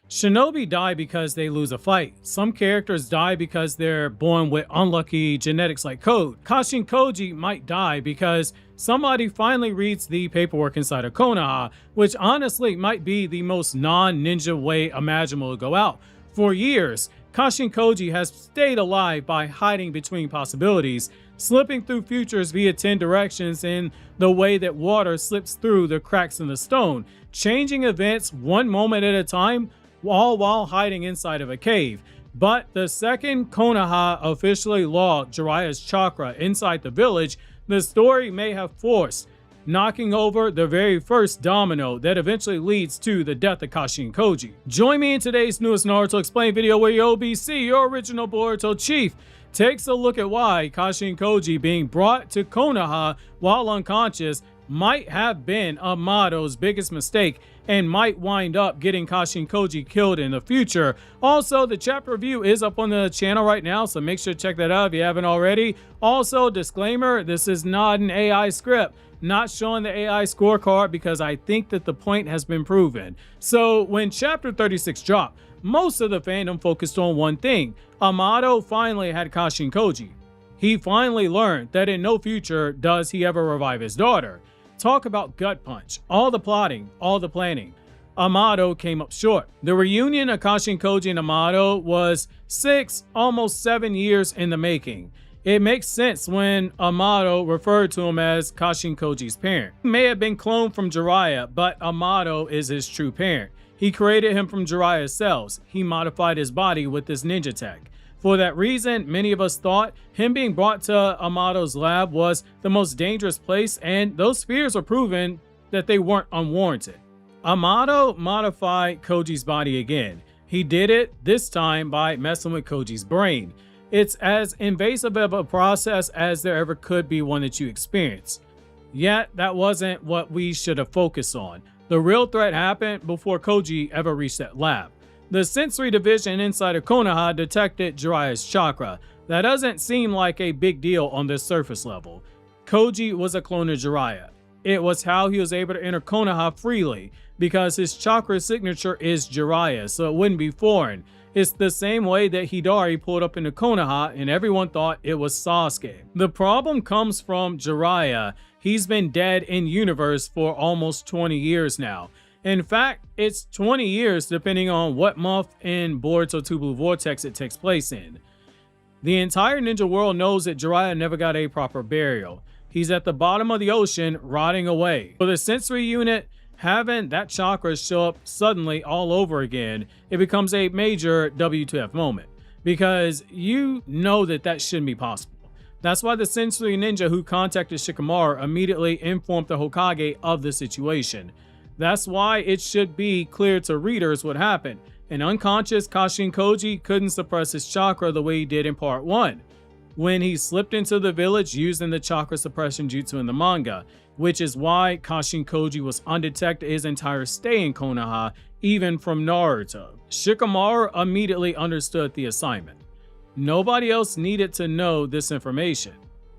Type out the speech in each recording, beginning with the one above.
Shinobi die because they lose a fight. Some characters die because they're born with unlucky genetics like Code. Kashin Koji might die because somebody finally reads the paperwork inside of Konoha, which honestly might be the most non-ninja way imaginable to go out. For years, Kashin Koji has stayed alive by hiding between possibilities, slipping through futures via 10 directions in the way that water slips through the cracks in the stone, changing events one moment at a time, all while hiding inside of a cave. But the second Konoha officially logged Jiraiya's chakra inside the village, the story may have forced, knocking over the very first domino that eventually leads to the death of Kashin Koji. Join me in today's newest Naruto Explained video where your OBC, your original Boruto chief, takes a look at why Kashin Koji being brought to Konoha while unconscious might have been Amado's biggest mistake and might wind up getting Kashin Koji killed in the future. Also, the chapter review is up on the channel right now, so make sure to check that out if you haven't already. Also, disclaimer, this is not an AI script. Not showing the AI scorecard because I think that the point has been proven. So when chapter 36 dropped, most of the fandom focused on one thing. Amado finally had Kashin Koji. He finally learned that in no future does he ever revive his daughter. Talk about gut punch, all the plotting, all the planning. Amado came up short. The reunion of Kashin Koji and Amado was 6, almost 7 years in the making. It makes sense when Amado referred to him as Kashin Koji's parent. He may have been cloned from Jiraiya, but Amado is his true parent. He created him from Jiraiya's cells. He modified his body with this ninja tech. For that reason, many of us thought him being brought to Amado's lab was the most dangerous place, and those fears were proven that they weren't unwarranted. Amado modified Koji's body again. He did it this time by messing with Koji's brain. It's as invasive of a process as there ever could be one that you experience. Yet, that wasn't what we should have focused on. The real threat happened before Koji ever reached that lab. The sensory division inside of Konoha detected Jiraiya's chakra. That doesn't seem like a big deal on this surface level. Koji was a clone of Jiraiya. It was how he was able to enter Konoha freely, because his chakra signature is Jiraiya, so it wouldn't be foreign. It's the same way that Hidari pulled up into Konoha and everyone thought it was Sasuke. The problem comes from Jiraiya. He's been dead in universe for almost 20 years now. In fact, it's 20 years depending on what month in Boruto Two Blue Vortex it takes place in. The entire ninja world knows that Jiraiya never got a proper burial. He's at the bottom of the ocean, rotting away. For the sensory unit, having that chakra show up suddenly all over again, it becomes a major WTF moment, because you know that that shouldn't be possible. That's why the sensory ninja who contacted Shikamaru immediately informed the Hokage of the situation. That's why it should be clear to readers what happened. An unconscious Kashin Koji couldn't suppress his chakra the way he did in part 1, when he slipped into the village using the chakra suppression jutsu in the manga, which is why Kashin Koji was undetected his entire stay in Konoha, even from Naruto. Shikamaru immediately understood the assignment. Nobody else needed to know this information,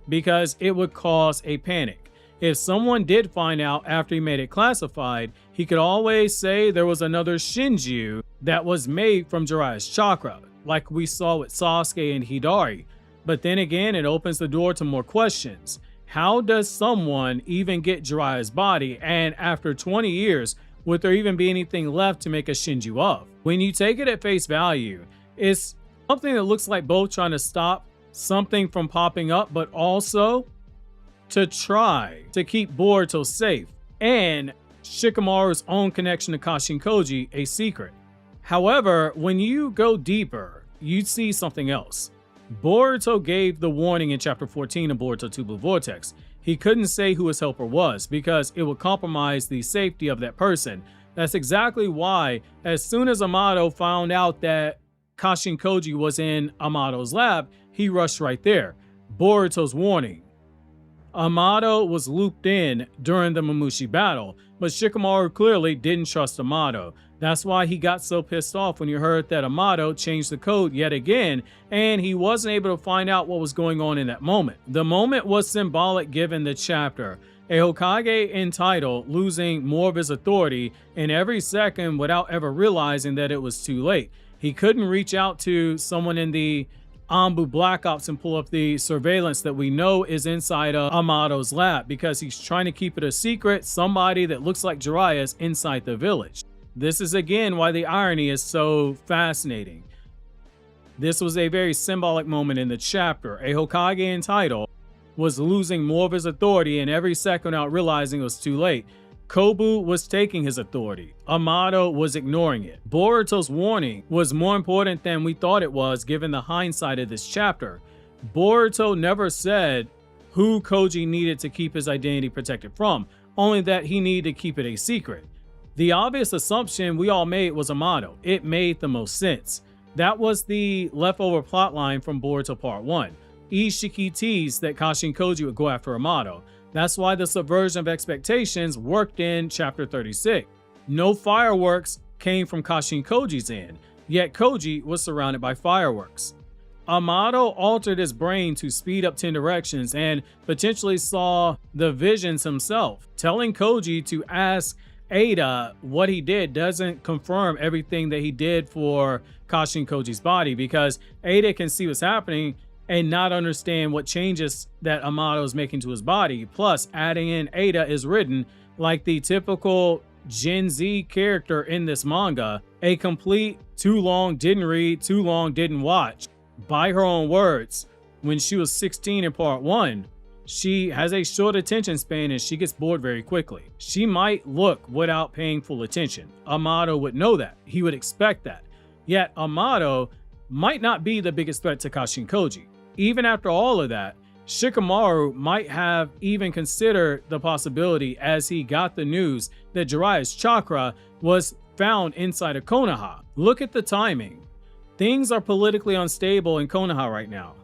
because it would cause a panic. If someone did find out after he made it classified, he could always say there was another Shinju that was made from Jiraiya's chakra, like we saw with Sasuke and Hidari. But then again, it opens the door to more questions. How does someone even get Jiraiya's body, and after 20 years, would there even be anything left to make a Shinju of? When you take it at face value, it's something that looks like both trying to stop something from popping up, but also to try to keep Boruto safe, and Shikamaru's own connection to Kashin Koji a secret. However, when you go deeper, you see something else. Boruto gave the warning in chapter 14 of Boruto Two Blue Vortex. He couldn't say who his helper was because it would compromise the safety of that person. That's exactly why, as soon as Amado found out that Kashin Koji was in Amado's lab, he rushed right there. Boruto's warning. Amado was looped in during the Mamushi battle, but Shikamaru clearly didn't trust Amado. That's why he got so pissed off when he heard that Amado changed the code yet again, and he wasn't able to find out what was going on in that moment. The moment was symbolic given the chapter. A Hokage in title losing more of his authority in every second without ever realizing that it was too late. He couldn't reach out to someone in the Anbu Black Ops and pull up the surveillance that we know is inside of Amado's lab because he's trying to keep it a secret. Somebody that looks like Jiraiya is inside the village. This is again why the irony is so fascinating. This was a very symbolic moment in the chapter. A Hokage in title was losing more of his authority in every second without realizing it was too late. Kobu was taking his authority. Amado was ignoring it. Boruto's warning was more important than we thought it was given the hindsight of this chapter. Boruto never said who Koji needed to keep his identity protected from, only that he needed to keep it a secret. The obvious assumption we all made was Amado. It made the most sense. That was the leftover plotline from Boruto Part 1. Ishiki teased that Kashin Koji would go after Amado. That's why the subversion of expectations worked in Chapter 36. No fireworks came from Kashin Koji's end, yet Koji was surrounded by fireworks. Amado altered his brain to speed up 10 directions and potentially saw the visions himself. Telling Koji to ask Ada what he did doesn't confirm everything that he did for Kashin Koji's body, because Ada can see what's happening and not understand what changes that Amado is making to his body. Plus, adding in Ada is written like the typical Gen Z character in this manga, a complete too long didn't read, too long didn't watch. By her own words, when she was 16 in Part 1, she has a short attention span and she gets bored very quickly. She might look without paying full attention. Amado would know that. He would expect that. Yet Amado might not be the biggest threat to Kashin Koji. Even after all of that, Shikamaru might have even considered the possibility as he got the news that Jiraiya's chakra was found inside of Konoha. Look at the timing. Things are politically unstable in Konoha right now.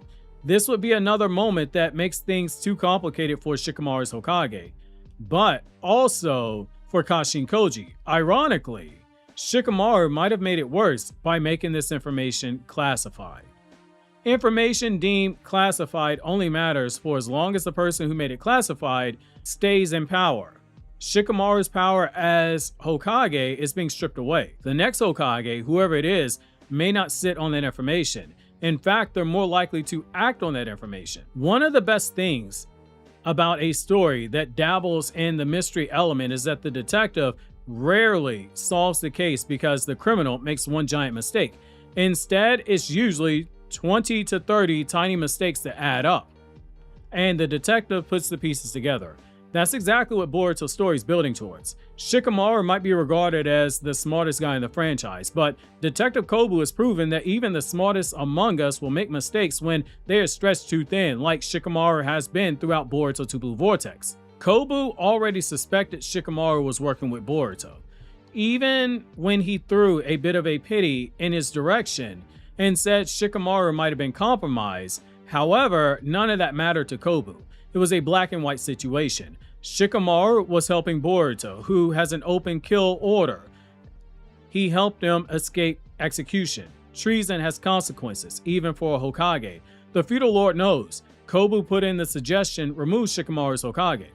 This would be another moment that makes things too complicated for Shikamaru's Hokage, but also for Kashin Koji. Ironically, Shikamaru might have made it worse by making this information classified. Information deemed classified only matters for as long as the person who made it classified stays in power. Shikamaru's power as Hokage is being stripped away. The next Hokage, whoever it is, may not sit on that information. In fact, they're more likely to act on that information. One of the best things about a story that dabbles in the mystery element is that the detective rarely solves the case because the criminal makes one giant mistake. Instead, it's usually 20 to 30 tiny mistakes that add up, and the detective puts the pieces together. That's exactly what Boruto's story is building towards. Shikamaru might be regarded as the smartest guy in the franchise, but Detective Kobu has proven that even the smartest among us will make mistakes when they are stretched too thin, like Shikamaru has been throughout Boruto Two Blue Vortex. Kobu already suspected Shikamaru was working with Boruto, even when he threw a bit of a pity in his direction and said Shikamaru might have been compromised. However, none of that mattered to Kobu. It was a black and white situation. Shikamaru was helping Boruto, who has an open kill order. He helped him escape execution. Treason has consequences, even for a Hokage. The feudal lord knows. Kobu put in the suggestion, remove Shikamaru's Hokage.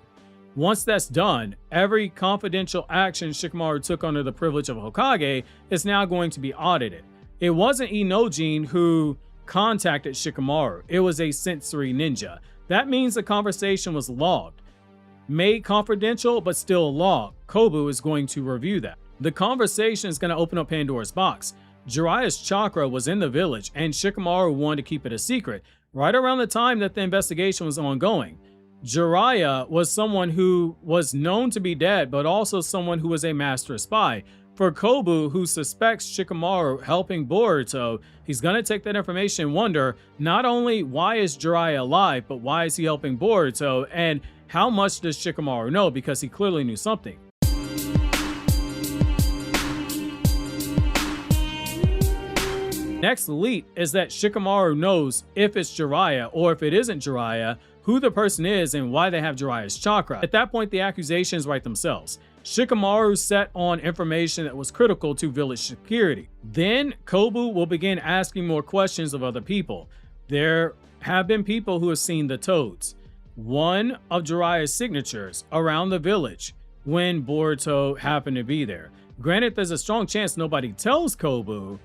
Once that's done, every confidential action Shikamaru took under the privilege of Hokage is now going to be audited. It wasn't Inojin who contacted Shikamaru. It was a sensory ninja. That means the conversation was logged. Made confidential, but still logged. Kobu is going to review that. The conversation is going to open up Pandora's box. Jiraiya's chakra was in the village, and Shikamaru wanted to keep it a secret right around the time that the investigation was ongoing. Jiraiya was someone who was known to be dead, but also someone who was a master spy. For Kobu, who suspects Shikamaru helping Boruto, he's going to take that information and wonder not only why is Jiraiya alive, but why is he helping Boruto, and how much does Shikamaru know, because he clearly knew something. Next leap is that Shikamaru knows if it's Jiraiya, or if it isn't Jiraiya, who the person is and why they have Jiraiya's chakra. At that point, the accusations write themselves. Shikamaru set on information that was critical to village security. Then Kobu will begin asking more questions of other people. There have been people who have seen the toads. one of Jiraiya's signatures around the village when Boruto happened to be there. Granted, there's a strong chance nobody tells Kobu,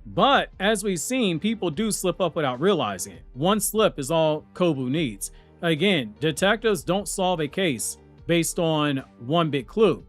but as we've seen, people do slip up without realizing it. One slip is all Kobu needs. Again, detectives don't solve a case based on one big clue.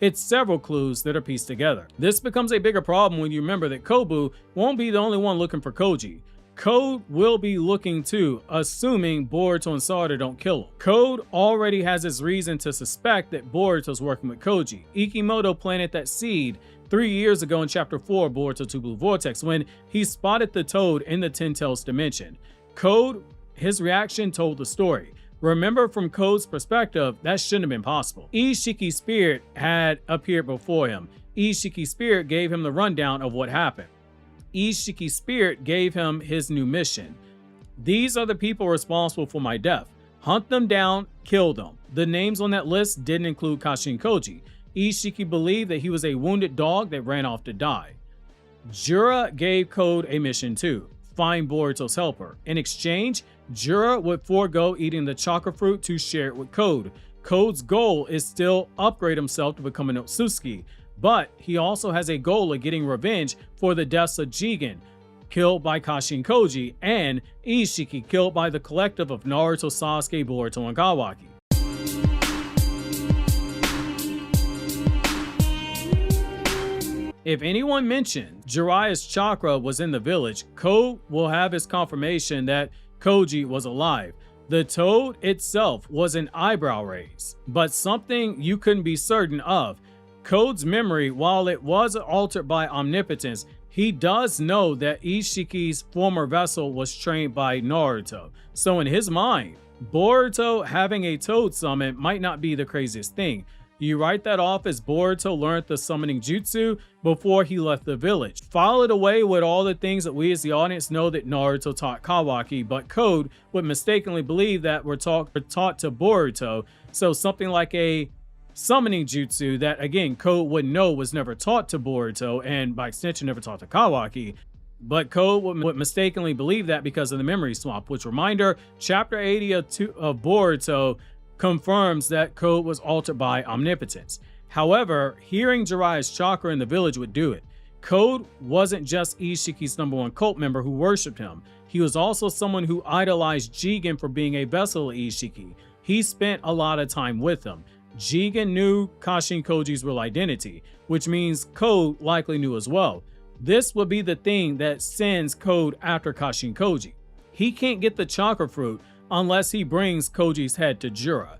It's several clues that are pieced together. This becomes a bigger problem when you remember that Kobu won't be the only one looking for Koji. Code will be looking too, assuming Boruto and Sarada don't kill him. Code already has his reason to suspect that Boruto's working with Koji. Ikimoto planted that seed 3 years ago in Chapter 4 of Boruto Two Blue Vortex when he spotted the toad in the Ten Tails dimension. Code, his reaction told the story. Remember, from Code's perspective, that shouldn't have been possible. Ishiki's spirit had appeared before him. Ishiki's spirit gave him the rundown of what happened. Ishiki's spirit gave him his new mission. These are the people responsible for my death. Hunt them down, kill them. The names on that list didn't include Kashin Koji. Ishiki believed that he was a wounded dog that ran off to die. Jura gave Code a mission too. Find Boruto's helper. In exchange, Jura would forego eating the chakra fruit to share it with Code. Code's goal is still upgrade himself to become an Otsutsuki, but he also has a goal of getting revenge for the deaths of Jigen, killed by Kashin Koji, and Ishiki, killed by the collective of Naruto, Sasuke, Boruto, and Kawaki. If anyone mentioned Jiraiya's chakra was in the village, Code will have his confirmation that Koji was alive. The toad itself was an eyebrow raise, but something you couldn't be certain of. Code's memory, while it was altered by omnipotence, he does know that Ishiki's former vessel was trained by Naruto. So in his mind, Boruto having a toad summon might not be the craziest thing. You write that off as Boruto learned the summoning jutsu before he left the village. File it away with all the things that we as the audience know that Naruto taught Kawaki, but Code would mistakenly believe that were taught to Boruto. So something like a summoning jutsu that, again, Code would know was never taught to Boruto and by extension never taught to Kawaki. But Code would mistakenly believe that because of the memory swap, which, reminder, chapter 80 of Boruto confirms that Code was altered by omnipotence. However, hearing Jiraiya's chakra in the village would do it. Code wasn't just Ishiki's #1 cult member who worshipped him. He was also someone who idolized Jigen for being a vessel of Ishiki. He spent a lot of time with him. Jigen knew Kashin Koji's real identity, which means Code likely knew as well. This would be the thing that sends Code after Kashin Koji. He can't get the chakra fruit unless he brings Koji's head to Jura.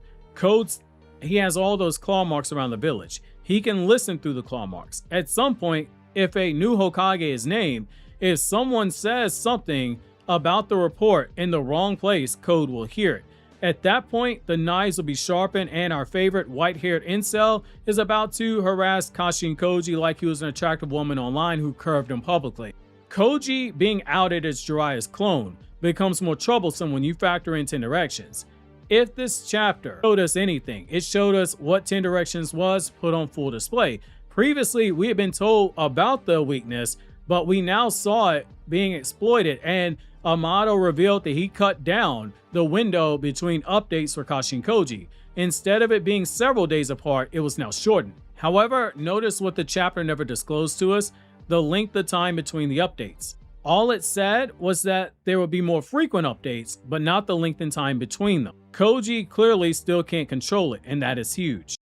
He has all those claw marks around the village. He can listen through the claw marks. At some point, if a new Hokage is named, if someone says something about the report in the wrong place, Code will hear it. At that point, the knives will be sharpened and our favorite white-haired incel is about to harass Kashin Koji like he was an attractive woman online who curved him publicly. Koji being outed as Jiraiya's clone becomes more troublesome when you factor in 10 Directions. If this chapter showed us anything, it showed us what 10 Directions was put on full display. Previously, we had been told about the weakness, but we now saw it being exploited, and Amado revealed that he cut down the window between updates for Kashin Koji. Instead of it being several days apart, it was now shortened. However, notice what the chapter never disclosed to us: the length of time between the updates. All it said was that there would be more frequent updates, but not the length in time between them. Koji clearly still can't control it, and that is huge.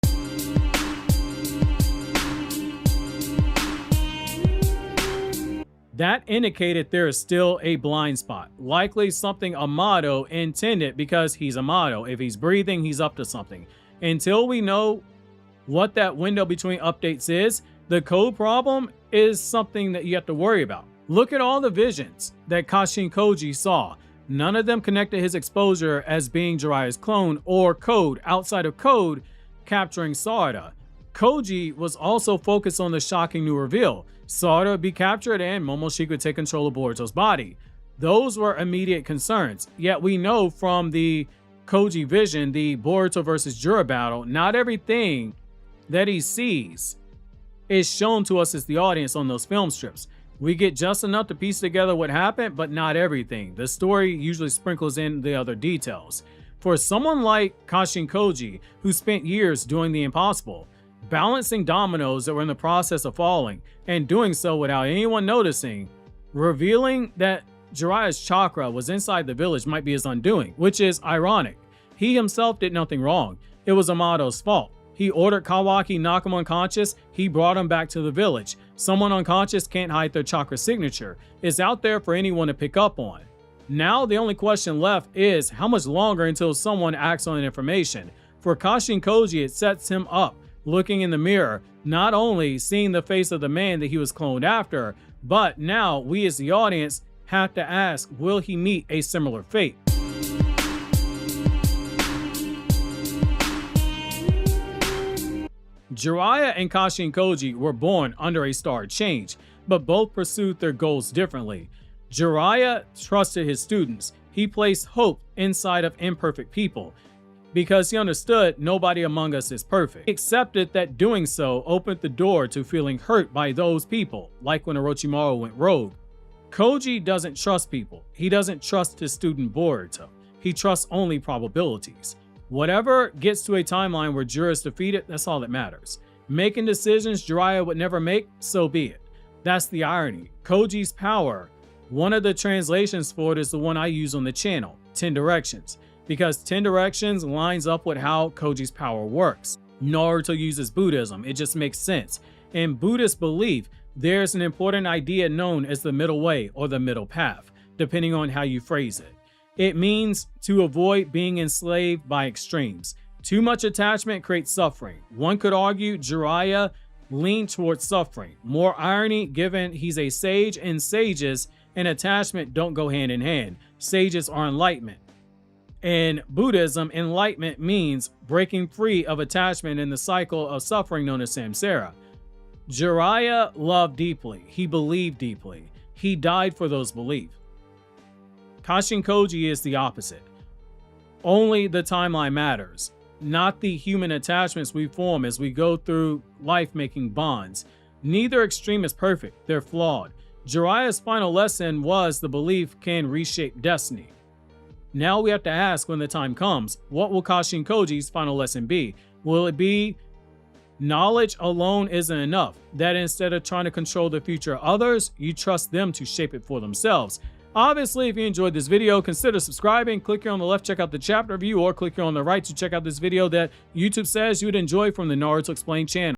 That indicated there is still a blind spot, likely something Amado intended because he's Amado. If he's breathing, he's up to something. Until we know what that window between updates is, the code problem is something that you have to worry about. Look at all the visions that Kashin Koji saw. None of them connected his exposure as being Jiraiya's clone or Code outside of Code capturing Sarada. Koji was also focused on the shocking new reveal. Sarada would be captured and Momoshiki would take control of Boruto's body. Those were immediate concerns. Yet we know from the Koji vision, the Boruto versus Jura battle, not everything that he sees is shown to us as the audience on those film strips. We get just enough to piece together what happened, but not everything. The story usually sprinkles in the other details. For someone like Kashin Koji, who spent years doing the impossible, balancing dominoes that were in the process of falling, and doing so without anyone noticing, revealing that Jiraiya's chakra was inside the village might be his undoing, which is ironic. He himself did nothing wrong. It was Amado's fault. He ordered Kawaki knock him unconscious. He brought him back to the village. Someone unconscious can't hide their chakra signature. It's out there for anyone to pick up on. Now the only question left is how much longer until someone acts on the information. For Kashin Koji, it sets him up, looking in the mirror, not only seeing the face of the man that he was cloned after, but now we as the audience have to ask, will he meet a similar fate? Jiraiya and Kashin Koji were born under a star change, but both pursued their goals differently. Jiraiya trusted his students. He placed hope inside of imperfect people because he understood nobody among us is perfect. He accepted that doing so opened the door to feeling hurt by those people, like when Orochimaru went rogue. Koji doesn't trust people. He doesn't trust his student Boruto. He trusts only probabilities. Whatever gets to a timeline where Jura is defeated, that's all that matters. Making decisions Jiraiya would never make, so be it. That's the irony. Koji's power, one of the translations for it is the one I use on the channel, 10 Directions, because 10 Directions lines up with how Koji's power works. Naruto uses Buddhism, it just makes sense. In Buddhist belief, there's an important idea known as the middle way or the middle path, depending on how you phrase it. It means to avoid being enslaved by extremes. Too much attachment creates suffering. One could argue Jiraiya leaned towards suffering. More irony given he's a sage, and sages and attachment don't go hand in hand. Sages are enlightenment. In Buddhism, enlightenment means breaking free of attachment in the cycle of suffering known as samsara. Jiraiya loved deeply. He believed deeply. He died for those beliefs. Kashin Koji is the opposite. Only the timeline matters, not the human attachments we form as we go through life making bonds. Neither extreme is perfect, they're flawed. Jiraiya's final lesson was the belief can reshape destiny. Now we have to ask when the time comes, what will Kashin Koji's final lesson be? Will it be knowledge alone isn't enough, that instead of trying to control the future of others, you trust them to shape it for themselves? Obviously, if you enjoyed this video, consider subscribing. Click here on the left, check out the chapter review, or click here on the right to check out this video that YouTube says you would enjoy from the Naruto Explained channel.